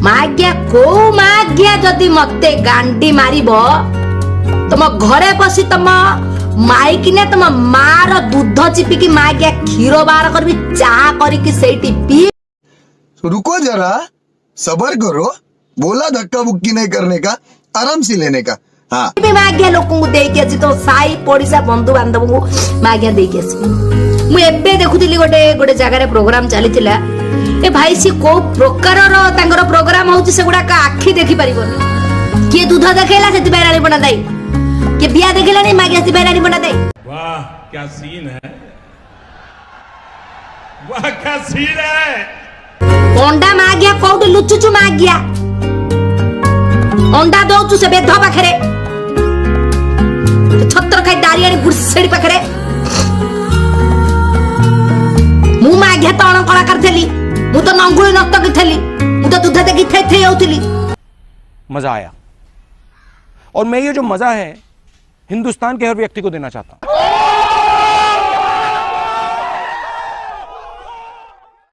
माग्या को माग्या जदि मते गांडी मारिबो तुम घरे बसी तुम माइकिने तुम मार दूध चिपिकी माग्या क्षीर बार करबी चाह करिकी सेठी पी। रुको जरा, सबर करो, बोला धक्का बुक्की नहीं करने का, आराम से लेने का। हाँ भी माग्या लोकंकु देके आसी तो साई पड़िसा बंधु बांधव को माग्या देके आसी। मु एबे देखुतिली गोटे गोटे जगह रे प्रोग्राम चलीतिला। ए भाई सी को प्रकार रो तांगर प्रोग्राम होउची से गुडा का आखी देखि परिबो। के दूध देखेला सेति बेराणी बना दाई, के बिया देखेला नहीं माग्या से बेराणी बना दाई। वाह क्या सीन है, वाह क्या सीन है। अंडा माग्या कोउडी लुचुचु माग्या अंडा दौचु से बेध पाखरे छत्र खाई दारियाणी गुड़सेड़ी पाखरे मु माग्या तो अण कलाकार थेली, मु तो नंगुली नर्तकी थेली, मु तो दूध देखि थे थे होतिली। मजा आया और मैं ये जो मजा है हिंदुस्तान के हर व्यक्ति को देना चाहता हूं।